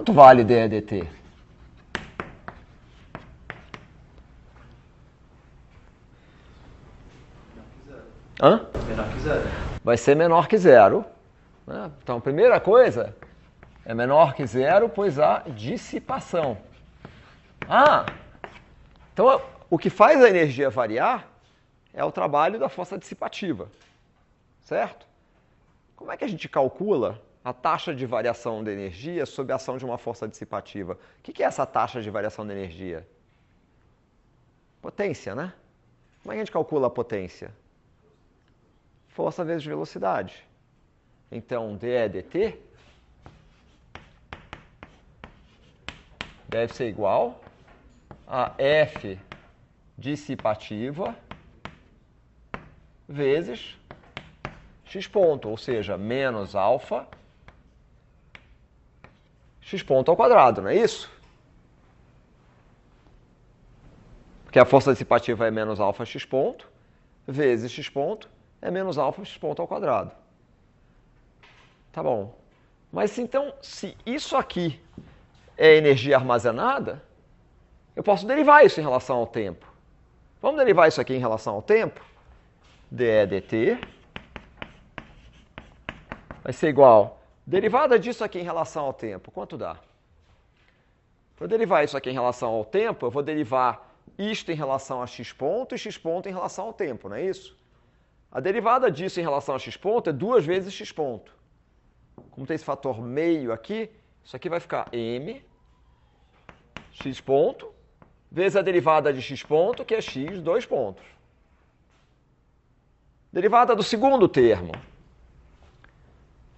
Quanto vale d dt? Hã? Menor que zero. Vai ser menor que zero. Né? Então, a primeira coisa é menor que zero, pois há dissipação. Então o que faz a energia variar é o trabalho da força dissipativa, certo? Como é que a gente calcula a taxa de variação da energia sob a ação de uma força dissipativa? O que é essa taxa de variação da energia? Potência, né? Como é que a gente calcula a potência? Força vezes velocidade. Então, d dt deve ser igual a F dissipativa vezes x ponto, ou seja, menos alfa x ponto ao quadrado, não é isso? Porque a força dissipativa é menos alfa x ponto, vezes x ponto é menos alfa x ponto ao quadrado. Tá bom. Mas então, se isso aqui é energia armazenada, eu posso derivar isso em relação ao tempo. Vamos derivar isso aqui em relação ao tempo? d dt vai ser igual. Derivada disso aqui em relação ao tempo, quanto dá? Para eu derivar isso aqui em relação ao tempo, eu vou derivar isto em relação a x ponto e x ponto em relação ao tempo, não é isso? A derivada disso em relação a x ponto é 2 vezes x ponto. Como tem esse fator meio aqui, isso aqui vai ficar m x ponto vezes a derivada de x ponto, que é x, 2 pontos. Derivada do segundo termo.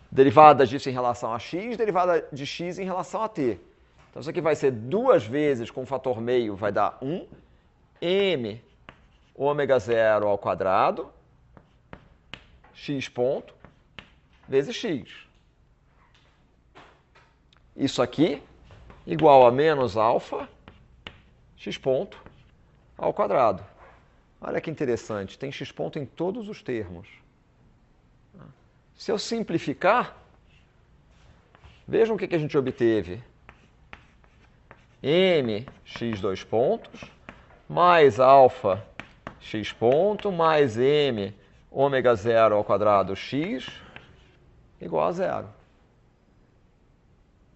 Derivada disso em relação a x, derivada de x em relação a t. Então, isso aqui vai ser 2 vezes com o fator meio, vai dar 1, m ômega zero ao quadrado, x ponto, vezes x. Isso aqui igual a menos alfa x ponto ao quadrado. Olha que interessante, tem x ponto em todos os termos. Se eu simplificar, vejam o que a gente obteve. M x 2 pontos, mais alfa x ponto, mais m ômega zero ao quadrado x, igual a zero.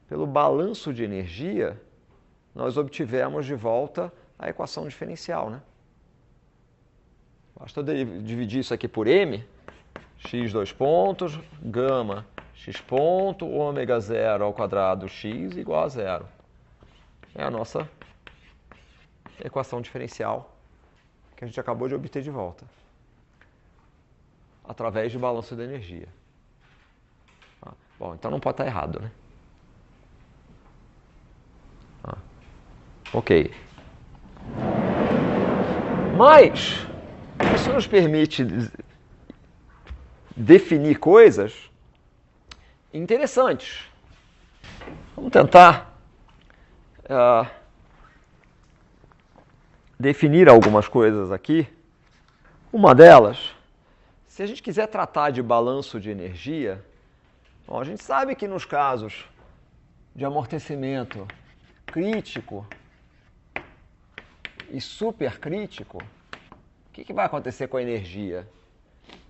Pelo balanço de energia, nós obtivemos de volta a equação diferencial, né? Basta eu dividir isso aqui por m, x 2 pontos, gama x ponto, ômega zero ao quadrado x igual a zero. É a nossa equação diferencial que a gente acabou de obter de volta, através de balanço de energia. Bom, então não pode estar errado, né? Ok. Mas isso nos permite definir coisas interessantes. Vamos tentar definir algumas coisas aqui. Uma delas, se a gente quiser tratar de balanço de energia, bom, a gente sabe que nos casos de amortecimento crítico e supercrítico, o que vai acontecer com a energia?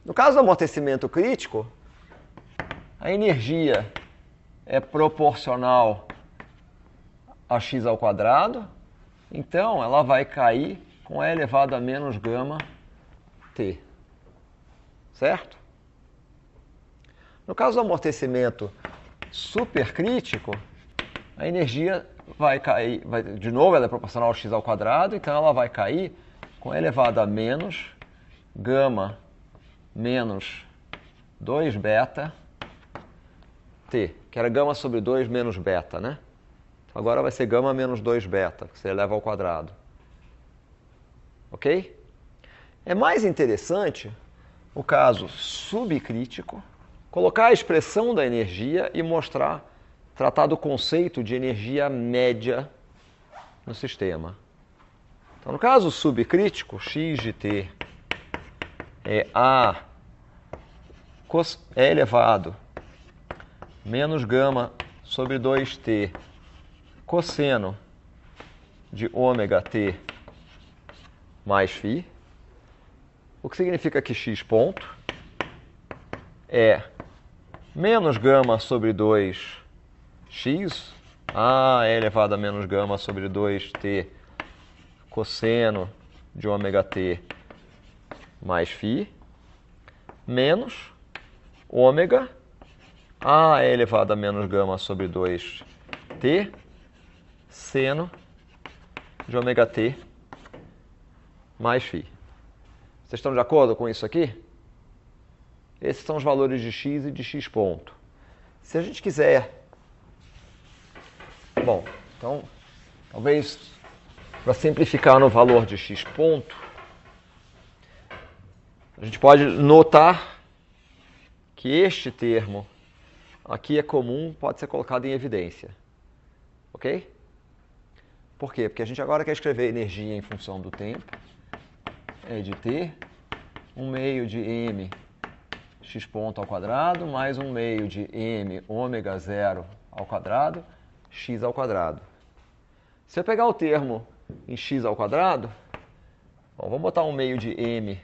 No caso do amortecimento crítico, a energia é proporcional a x ao quadrado, então ela vai cair com E elevado a menos gama t. Certo? No caso do amortecimento supercrítico, a energia vai cair, de novo, ela é proporcional a x ao quadrado, então ela vai cair com E elevado a menos gama menos 2 beta t, que era gama sobre 2 menos beta, né? Então agora vai ser gama menos 2 beta, que você eleva ao quadrado. Ok? É mais interessante o caso subcrítico, colocar a expressão da energia e tratar do conceito de energia média no sistema. Então, no caso subcrítico, x de t é a cos E elevado menos gama sobre 2t cosseno de ômega t mais φ, o que significa que x ponto é menos gama sobre 2x, a elevado a menos gama sobre 2t cosseno de ômega t mais φ, menos ômega a elevado a menos gama sobre 2t seno de ômega t mais φ. Vocês estão de acordo com isso aqui? Esses são os valores de x e de x ponto. Se a gente quiser... Bom, então, talvez para simplificar no valor de x ponto, a gente pode notar que este termo aqui é comum, pode ser colocado em evidência. Ok? Por quê? Porque a gente agora quer escrever energia em função do tempo. É de t, 1 meio de m x ponto ao quadrado, mais 1 meio de m ômega zero ao quadrado, x ao quadrado. Se eu pegar o termo em x ao quadrado, bom, vamos botar 1 meio de m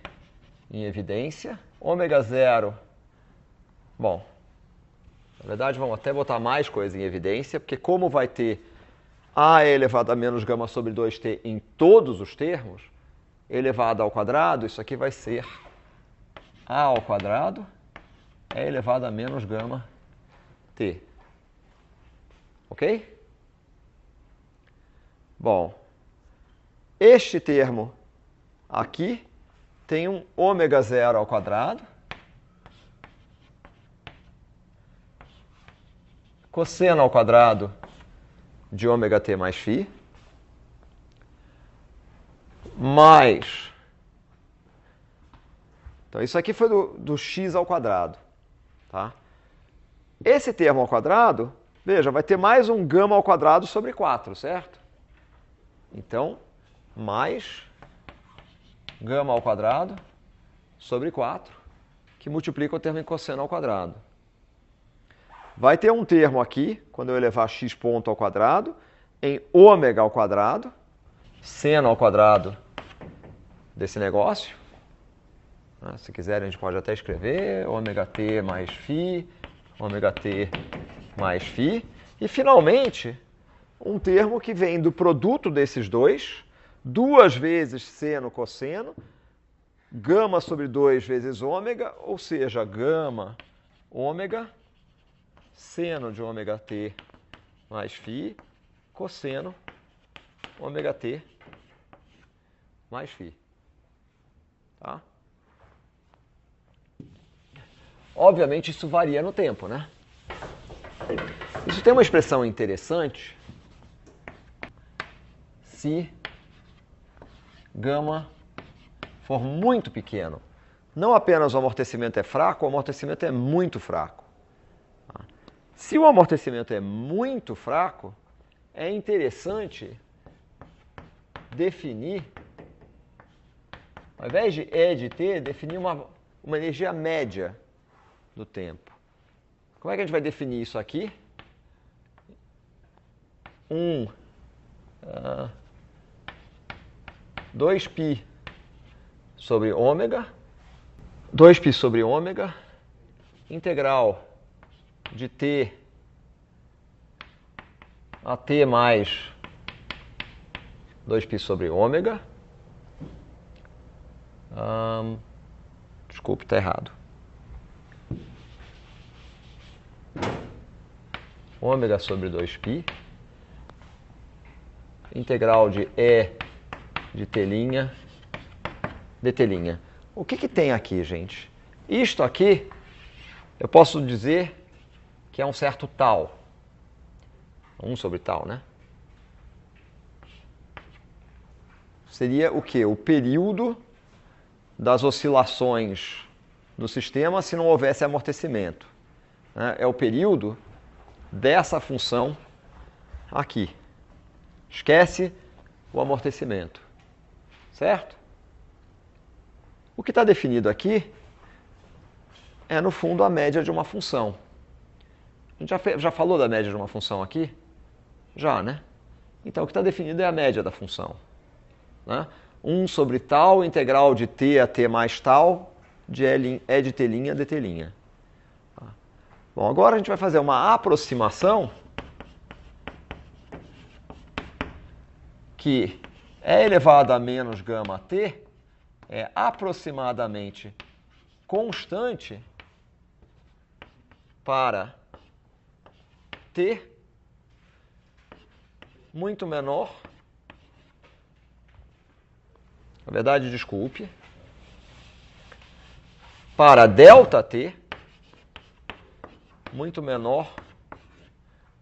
em evidência. Ômega zero, bom, na verdade vamos até botar mais coisa em evidência, porque como vai ter a elevado a menos gama sobre 2t em todos os termos, elevado ao quadrado, isso aqui vai ser a ao quadrado é elevado a menos gama t. Ok? Bom, este termo aqui tem um ômega zero ao quadrado, cosseno ao quadrado de ômega t mais φ, mais... Então, isso aqui foi do x ao quadrado. Tá? Esse termo ao quadrado, veja, vai ter mais um gama ao quadrado sobre 4, certo? Então, mais gama ao quadrado sobre 4, que multiplica o termo em cosseno ao quadrado. Vai ter um termo aqui, quando eu elevar x ponto ao quadrado, em ômega ao quadrado, seno ao quadrado desse negócio. Se quiserem, a gente pode até escrever ômega t mais φ, ômega t mais φ. E, finalmente, um termo que vem do produto desses dois, 2 vezes seno cosseno, gama sobre 2 vezes ômega, ou seja, gama ômega, seno de ômega t mais φ, cosseno ômega t mais φ. Tá? Obviamente, isso varia no tempo, né? Isso tem uma expressão interessante se gama for muito pequeno. Não apenas o amortecimento é fraco, o amortecimento é muito fraco. Se o amortecimento é muito fraco, é interessante definir, ao invés de E de T, definir uma energia média do tempo. Como é que a gente vai definir isso aqui? 2π sobre ômega, 2π sobre ômega, integral de t a t mais 2π sobre ômega. Desculpe, está errado. Ômega sobre 2π, integral de E de t' dt'. O que tem aqui, gente? Isto aqui, eu posso dizer que é um certo tal. 1 sobre tal, né? Seria o quê? O período das oscilações do sistema se não houvesse amortecimento. É o período dessa função aqui. Esquece o amortecimento. Certo? O que está definido aqui é, no fundo, a média de uma função. A gente já falou da média de uma função aqui? Já, né? Então, o que está definido é a média da função. Né? 1 sobre tal, integral de t a t mais tal, de E de t' a dt'. Bom, agora a gente vai fazer uma aproximação que E elevado a menos gama t é aproximadamente constante para t muito menor. Na verdade, desculpe. Para ΔT muito menor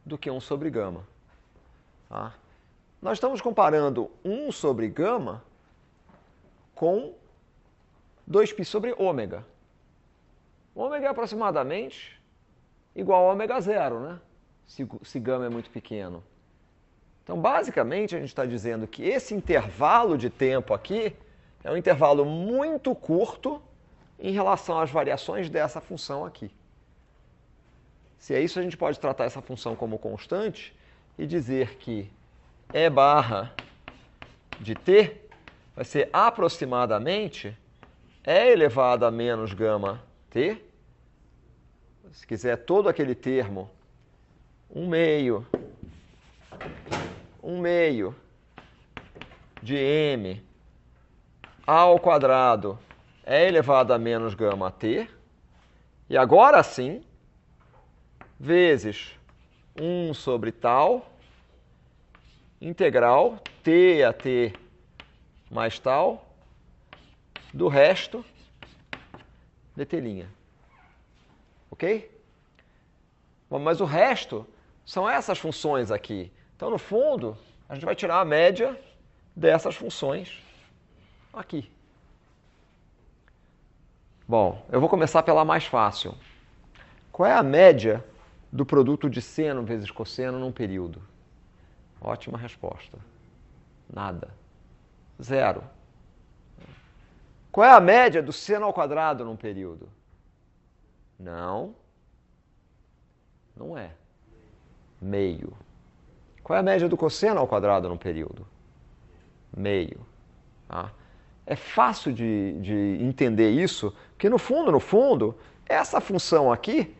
do que 1 sobre gama. Tá? Nós estamos comparando 1 sobre gama com 2π sobre ômega. Ômega é aproximadamente igual a ômega zero, né? Se gama é muito pequeno. Então, basicamente, a gente está dizendo que esse intervalo de tempo aqui é um intervalo muito curto em relação às variações dessa função aqui. Se é isso, a gente pode tratar essa função como constante e dizer que E barra de t vai ser aproximadamente E elevado a menos gama t. Se quiser todo aquele termo, 1/2 de m ao quadrado E elevado a menos gama t. E agora sim, vezes 1 sobre tal, integral t a t mais tal, do resto dt'. Ok? Bom, mas o resto são essas funções aqui. Então, no fundo, a gente vai tirar a média dessas funções aqui. Bom, eu vou começar pela mais fácil. Qual é a média do produto de seno vezes cosseno num período? Ótima resposta. Nada. Zero. Qual é a média do seno ao quadrado num período? Não. Não é. Meio. Qual é a média do cosseno ao quadrado num período? Meio. Tá? É fácil de entender isso, porque no fundo, essa função aqui,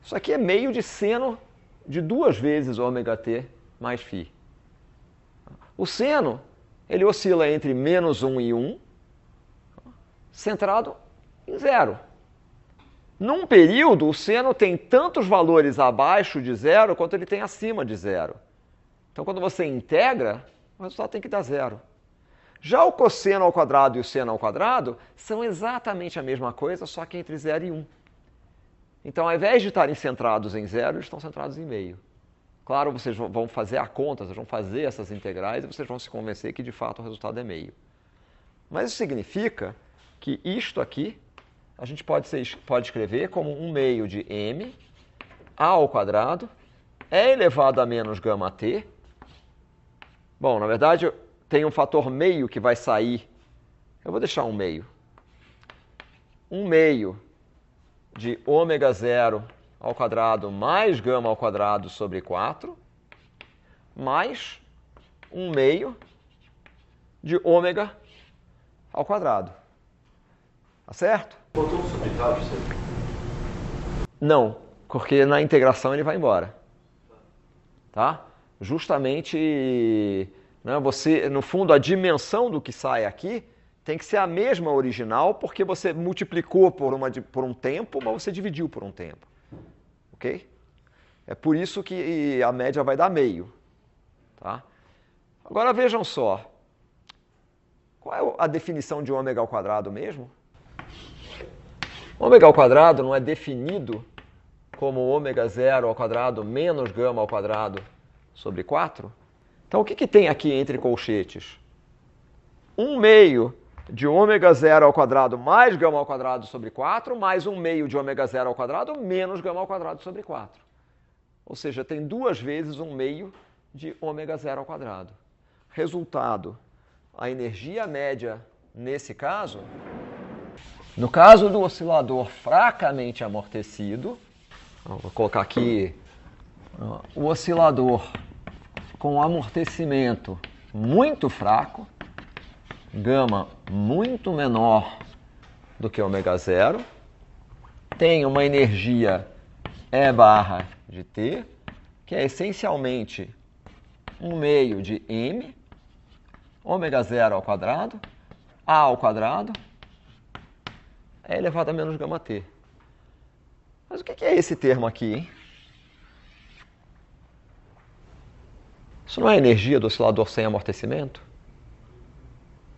isso aqui é meio de seno de 2 vezes ômega t mais φ. O seno, ele oscila entre -1 e 1, centrado em 0. Num período, o seno tem tantos valores abaixo de 0 quanto ele tem acima de 0. Então, quando você integra, o resultado tem que dar 0. Já o cosseno ao quadrado e o seno ao quadrado são exatamente a mesma coisa, só que entre 0 e 1. Então, ao invés de estarem centrados em 0, eles estão centrados em meio. Claro, vocês vão fazer a conta, vocês vão fazer essas integrais e vocês vão se convencer que, de fato, o resultado é meio. Mas isso significa que isto aqui a gente pode escrever como 1/2 de m a ao quadrado é elevado a menos gama t. Bom, na verdade, tem um fator meio que vai sair. Eu vou deixar 1/2. 1/2 de ômega zero ao quadrado mais gama ao quadrado sobre 4, mais 1/2 de ômega ao quadrado. Tá certo? Botou um sobre tal, Não, porque na integração ele vai embora. Tá? Justamente, né, você, no fundo, a dimensão do que sai aqui tem que ser a mesma original, porque você multiplicou por um tempo, mas você dividiu por um tempo. Ok? É por isso que a média vai dar meio. Tá? Agora vejam só. Qual é a definição de ômega ao quadrado mesmo? Ômega ao quadrado não é definido como ômega zero ao quadrado menos gama ao quadrado sobre 4? Então, o que tem aqui entre colchetes? 1/2 de ômega zero ao quadrado mais gama ao quadrado sobre 4, mais 1/2 de ômega zero ao quadrado menos gama ao quadrado sobre 4. Ou seja, tem 2 vezes 1/2 de ômega zero ao quadrado. Resultado, a energia média nesse caso, no caso do oscilador fracamente amortecido, vou colocar aqui o oscilador com amortecimento muito fraco, gama muito menor do que ômega zero, tem uma energia E barra de T, que é essencialmente 1/2 de M, ômega zero ao quadrado, A ao quadrado, é elevado a menos gama T. Mas o que é esse termo aqui, hein? Isso não é a energia do oscilador sem amortecimento?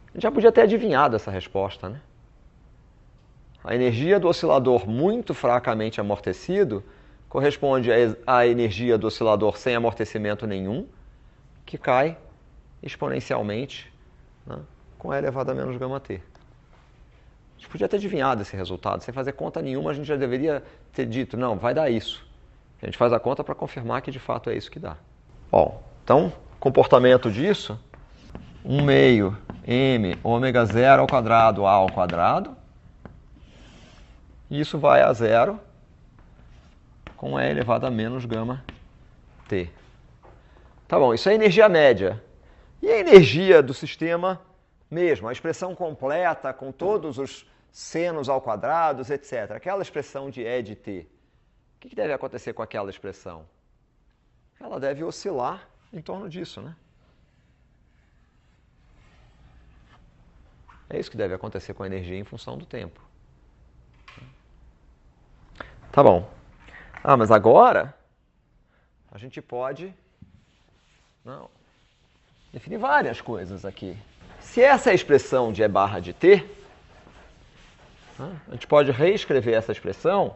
A gente já podia ter adivinhado essa resposta, né? A energia do oscilador muito fracamente amortecido corresponde à energia do oscilador sem amortecimento nenhum, que cai exponencialmente, né, com E elevado a menos gama T. A gente podia ter adivinhado esse resultado. Sem fazer conta nenhuma, a gente já deveria ter dito, não, vai dar isso. A gente faz a conta para confirmar que de fato é isso que dá. Bom, então, comportamento disso, 1/2 M ômega zero ao quadrado A ao quadrado. Isso vai a zero com E elevado a menos gama T. Tá bom, isso é energia média. E a energia do sistema mesmo, a expressão completa com todos os senos ao quadrado, etc. Aquela expressão de E de T. O que deve acontecer com aquela expressão? Ela deve oscilar em torno disso, né? É isso que deve acontecer com a energia em função do tempo. Tá bom. Ah, mas agora a gente pode definir várias coisas aqui. Se essa é a expressão de E barra de T, a gente pode reescrever essa expressão,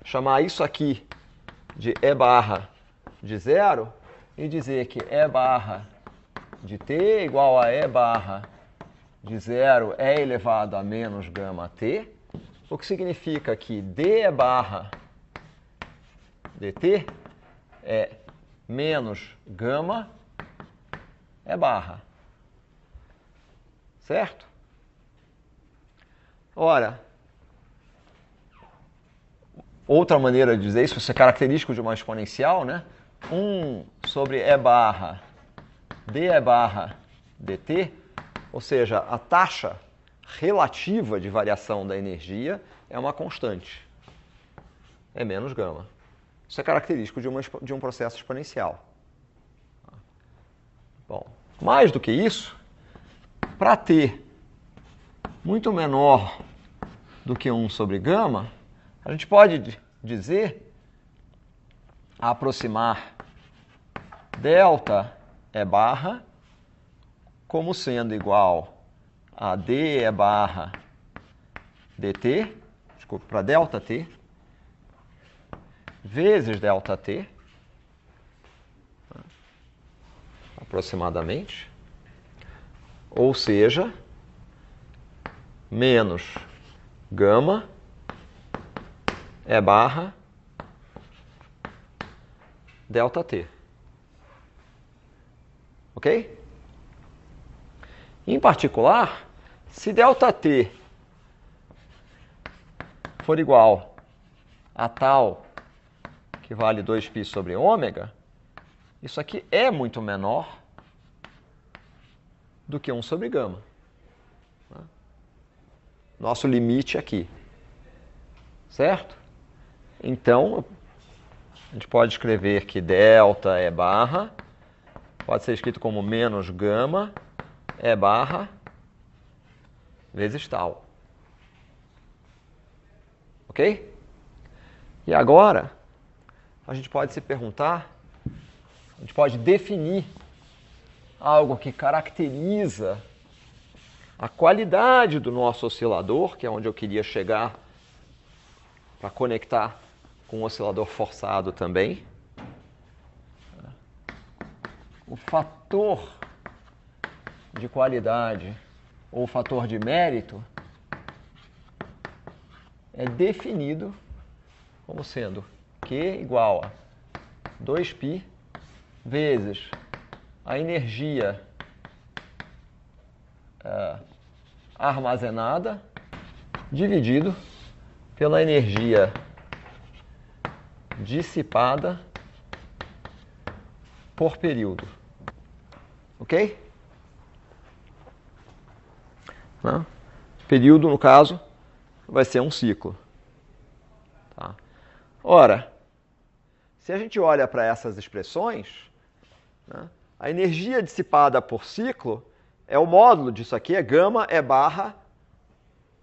chamar isso aqui de E barra de zero e dizer que E barra de T é igual a E barra de zero E elevado a menos gama T, o que significa que D barra dt é menos gama E barra. Certo? Ora, outra maneira de dizer isso é característico de uma exponencial, né? 1 sobre E barra d barra dt, ou seja, a taxa relativa de variação da energia é uma constante. É menos gama. Isso é característico de um processo exponencial. Bom, mais do que isso, para t muito menor do que 1 sobre gama, a gente pode dizer, aproximar delta E barra como sendo igual a d E barra dt, desculpa, para delta t, vezes delta t, aproximadamente, ou seja, menos gama E barra delta t. Ok? Em particular, se delta t for igual a tal que vale 2π sobre ômega, isso aqui é muito menor do que 1 sobre gama. Nosso limite aqui. Certo? Então, a gente pode escrever que delta E barra pode ser escrito como menos gama E barra vezes tal. Ok? E agora, a gente pode se perguntar, a gente pode definir algo que caracteriza a qualidade do nosso oscilador, que é onde eu queria chegar para conectar com o oscilador forçado também. O fator de qualidade ou fator de mérito é definido como sendo Q igual a 2π vezes a energia armazenada dividido pela energia dissipada por período. Ok? Né? Período, no caso, vai ser um ciclo. Tá? Ora, se a gente olha para essas expressões, né, a energia dissipada por ciclo é o módulo disso aqui, é gama, é barra,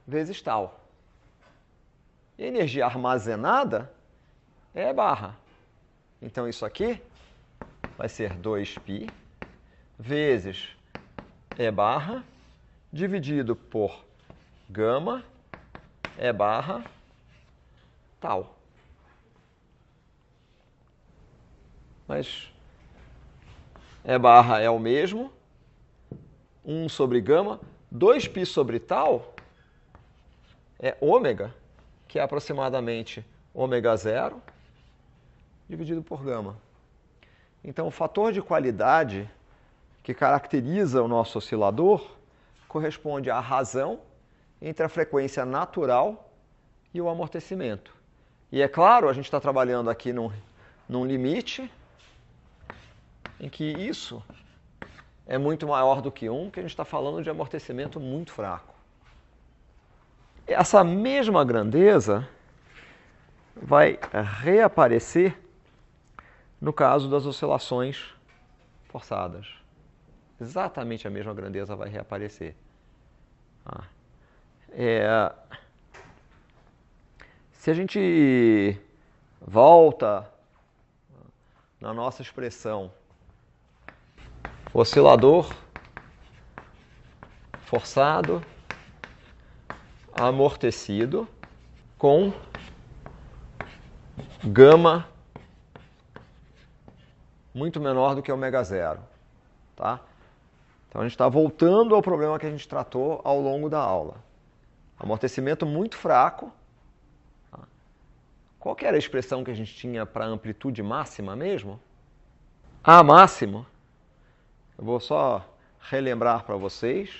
vezes tal. E a energia armazenada é barra. Então, isso aqui vai ser 2π vezes E barra dividido por gama E barra tal. Mas E barra é o mesmo, 1 sobre gama, 2π sobre tal é ômega, que é aproximadamente ômega zero, dividido por gama. Então, o fator de qualidade que caracteriza o nosso oscilador corresponde à razão entre a frequência natural e o amortecimento. E é claro, a gente está trabalhando aqui num limite em que isso é muito maior do que 1, que a gente está falando de amortecimento muito fraco. Essa mesma grandeza vai reaparecer no caso das oscilações forçadas. Exatamente a mesma grandeza vai reaparecer. Se a gente volta na nossa expressão oscilador forçado amortecido com gama muito menor do que ômega zero, tá? Então a gente está voltando ao problema que a gente tratou ao longo da aula. Amortecimento muito fraco. Qual que era a expressão que a gente tinha para amplitude máxima mesmo? A máximo. Eu vou só relembrar para vocês.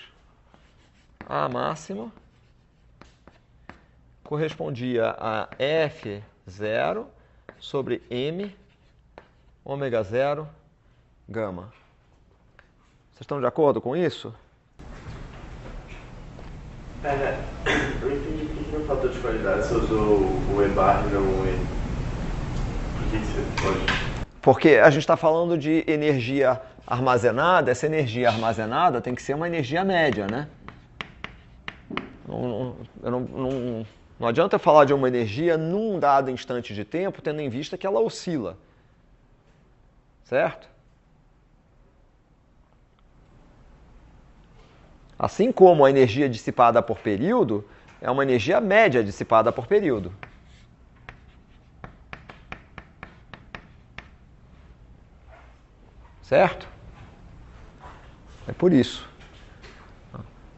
A máximo correspondia a F0 sobre M ômega zero gama. Vocês estão de acordo com isso? Eu entendi que no fator de qualidade você usou o E bar e não o E. Por que você pode? Porque a gente está falando de energia armazenada, essa energia armazenada tem que ser uma energia média, né? Não adianta falar de uma energia num dado instante de tempo, tendo em vista que ela oscila. Certo? Assim como a energia dissipada por período é uma energia média dissipada por período. Certo? É por isso.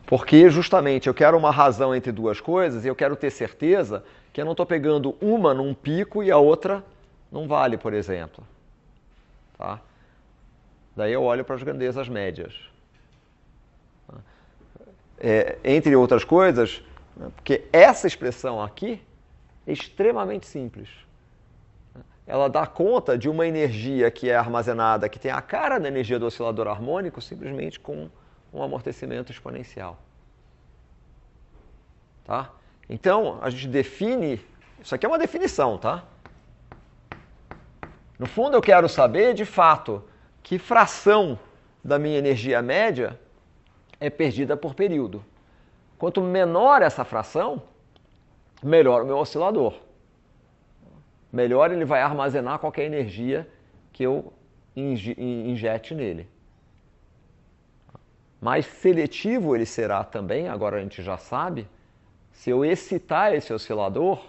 Porque justamente eu quero uma razão entre duas coisas e eu quero ter certeza que eu não estou pegando uma num pico e a outra num vale, por exemplo. Tá? Daí eu olho para as grandezas médias. Entre outras coisas, porque essa expressão aqui é extremamente simples. Ela dá conta de uma energia que é armazenada, que tem a cara da energia do oscilador harmônico, simplesmente com um amortecimento exponencial. Tá? Então, a gente define... Isso aqui é uma definição, tá? No fundo, eu quero saber, de fato, que fração da minha energia média é perdida por período. Quanto menor essa fração, melhor o meu oscilador. Melhor ele vai armazenar qualquer energia que eu injete nele. Mais seletivo ele será também, agora a gente já sabe, se eu excitar esse oscilador,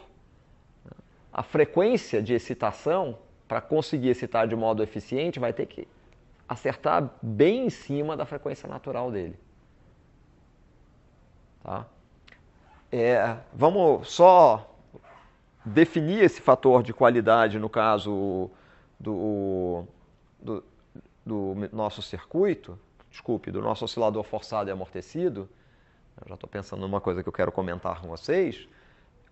a frequência de excitação, para conseguir excitar de modo eficiente, vai ter que acertar bem em cima da frequência natural dele. Tá? Vamos só definir esse fator de qualidade no caso do nosso circuito, do nosso oscilador forçado e amortecido. Eu já estou pensando numa coisa que eu quero comentar com vocês.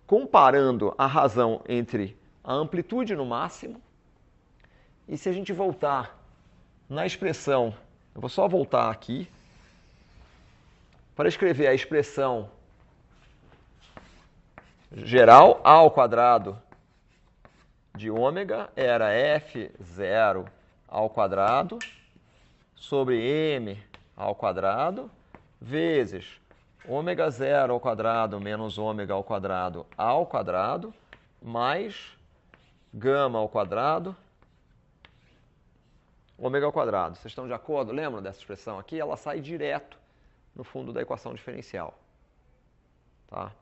Comparando a razão entre a amplitude no máximo e se a gente voltar na expressão, eu vou só voltar aqui, para escrever a expressão geral, A ao quadrado de ômega era F0 ao quadrado sobre M ao quadrado vezes ômega 0 ao quadrado menos ômega ao quadrado mais gama ao quadrado ômega ao quadrado. Vocês estão de acordo? Lembram dessa expressão aqui? Ela sai direto no fundo da equação diferencial. Tá?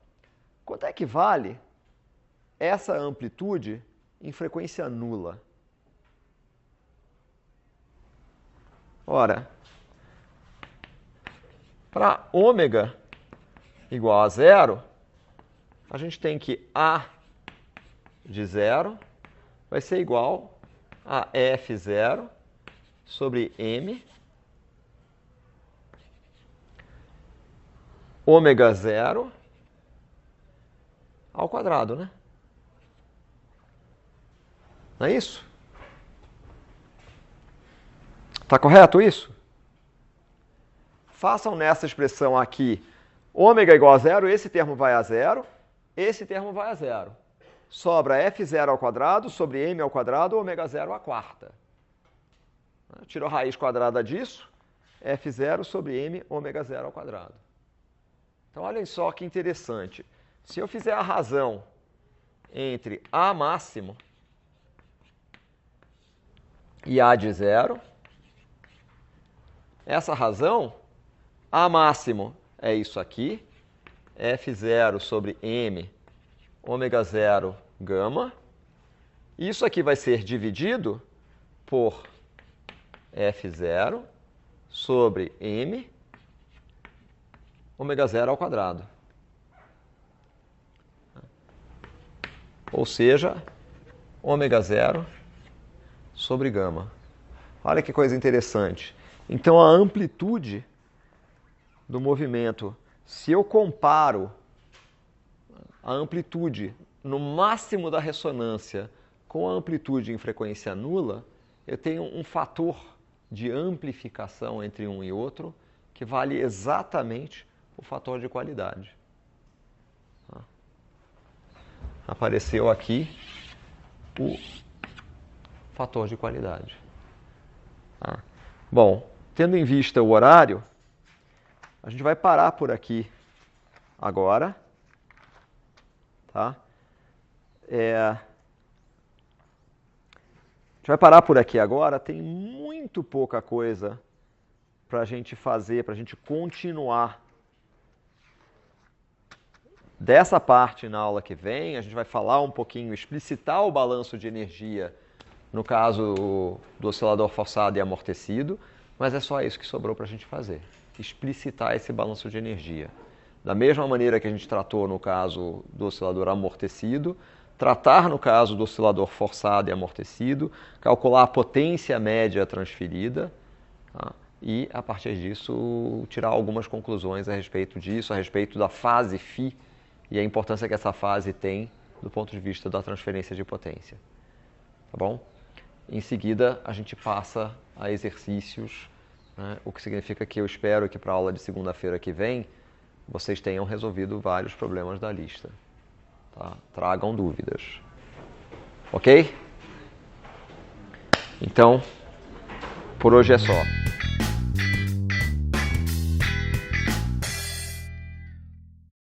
Quanto é que vale essa amplitude em frequência nula? Ora, para ômega igual a zero, a gente tem que A de zero vai ser igual a F0 sobre M ômega 0 ao quadrado, né? Não é isso? Está correto isso? Façam nessa expressão aqui, ômega igual a zero, esse termo vai a zero, esse termo vai a zero. Sobra F0 ao quadrado sobre M ao quadrado, ômega 0 à quarta. Tirou a raiz quadrada disso, F0 sobre M, ômega 0 ao quadrado. Então, olhem só que interessante. Se eu fizer a razão entre A máximo e A de zero, essa razão, A máximo é isso aqui, F0 sobre M, ômega 0, gama. Isso aqui vai ser dividido por F0 sobre M, ômega 0 ao quadrado. Ou seja, ômega 0 sobre gama. Olha que coisa interessante. Então, a amplitude do movimento, se eu comparo a amplitude no máximo da ressonância com a amplitude em frequência nula, eu tenho um fator de amplificação entre um e outro que vale exatamente o fator de qualidade. Apareceu aqui o fator de qualidade. Bom, tendo em vista o horário, a gente vai parar por aqui agora. Tá? A gente vai parar por aqui agora. Tem muito pouca coisa para a gente fazer, para a gente continuar dessa parte na aula que vem. A gente vai falar um pouquinho, explicitar o balanço de energia no caso do oscilador forçado e amortecido, mas é só isso que sobrou para a gente fazer, explicitar esse balanço de energia. Da mesma maneira que a gente tratou no caso do oscilador amortecido, tratar no caso do oscilador forçado e amortecido, calcular a potência média transferida, tá? E, a partir disso, tirar algumas conclusões a respeito disso, a respeito da fase φ e a importância que essa fase tem do ponto de vista da transferência de potência. Tá bom? Em seguida, a gente passa a exercícios, né? O que significa que eu espero que para a aula de segunda-feira que vem, vocês tenham resolvido vários problemas da lista. Tá? Tragam dúvidas. Ok? Então, por hoje é só.